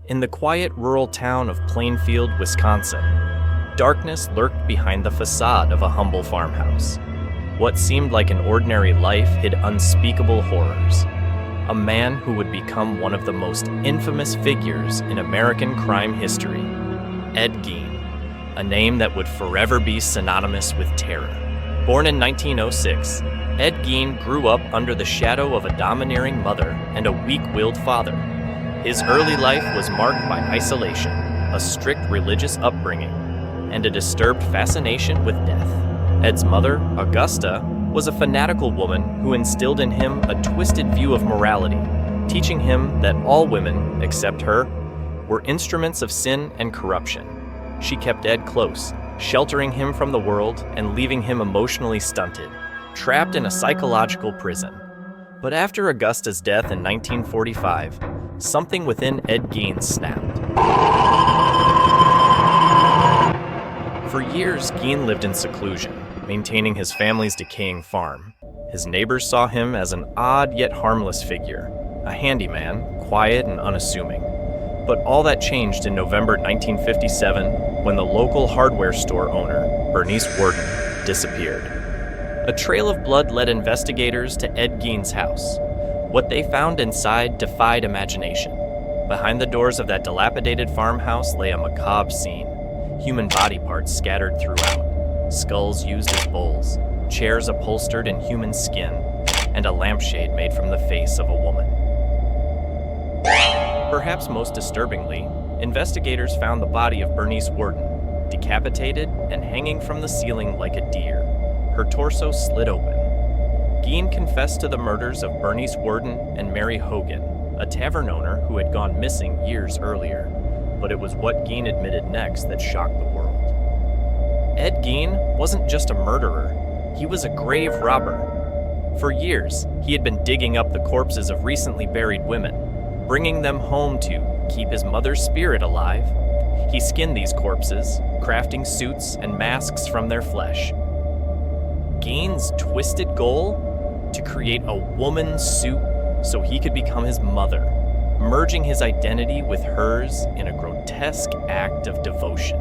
In the quiet rural town of Plainfield, Wisconsin, darkness lurked behind the facade of a humble farmhouse. What seemed like an ordinary life hid unspeakable horrors. A man who would become one of the most infamous figures in American crime history, Ed Gein, a name that would forever be synonymous with terror. Born in 1906, Ed Gein grew up under the shadow of a domineering mother and a weak-willed father. His early life was marked by isolation, a strict religious upbringing, and a disturbed fascination with death. Ed's mother, Augusta, was a fanatical woman who instilled in him a twisted view of morality, teaching him that all women, except her, were instruments of sin and corruption. She kept Ed close, sheltering him from the world and leaving him emotionally stunted, trapped in a psychological prison. But after Augusta's death in 1945, something within Ed Gein snapped. For years, Gein lived in seclusion, maintaining his family's decaying farm. His neighbors saw him as an odd yet harmless figure, a handyman, quiet and unassuming. But all that changed in November 1957 when the local hardware store owner, Bernice Worden, disappeared. A trail of blood led investigators to Ed Gein's house. What they found inside defied imagination. Behind the doors of that dilapidated farmhouse lay a macabre scene. Human body parts scattered throughout, skulls used as bowls, chairs upholstered in human skin, and a lampshade made from the face of a woman. Perhaps most disturbingly, investigators found the body of Bernice Worden, decapitated and hanging from the ceiling like a deer, her torso slit open. Gein confessed to the murders of Bernice Worden and Mary Hogan, a tavern owner who had gone missing years earlier. But it was what Gein admitted next that shocked the world. Ed Gein wasn't just a murderer, he was a grave robber. For years, he had been digging up the corpses of recently buried women, bringing them home to keep his mother's spirit alive. He skinned these corpses, crafting suits and masks from their flesh. Gein's twisted goal? To create a woman's suit so he could become his mother, merging his identity with hers in a grotesque act of devotion.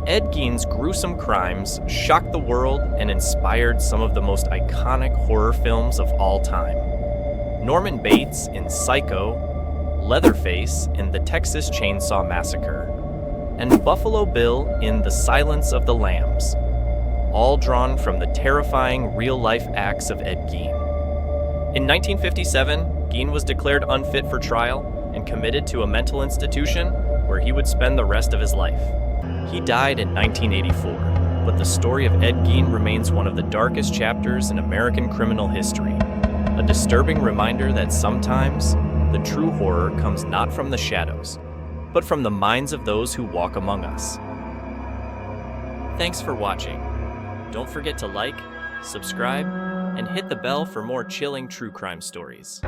Ed Gein's gruesome crimes shocked the world and inspired some of the most iconic horror films of all time. Norman Bates in Psycho, Leatherface in the Texas Chainsaw Massacre, and Buffalo Bill in The Silence of the Lambs, all drawn from the terrifying real-life acts of Ed Gein. In 1957, Gein was declared unfit for trial and committed to a mental institution where he would spend the rest of his life. He died in 1984, but the story of Ed Gein remains one of the darkest chapters in American criminal history, a disturbing reminder that sometimes the true horror comes not from the shadows, but from the minds of those who walk among us. Thanks for watching. Don't forget to like, subscribe, and hit the bell for more chilling true crime stories.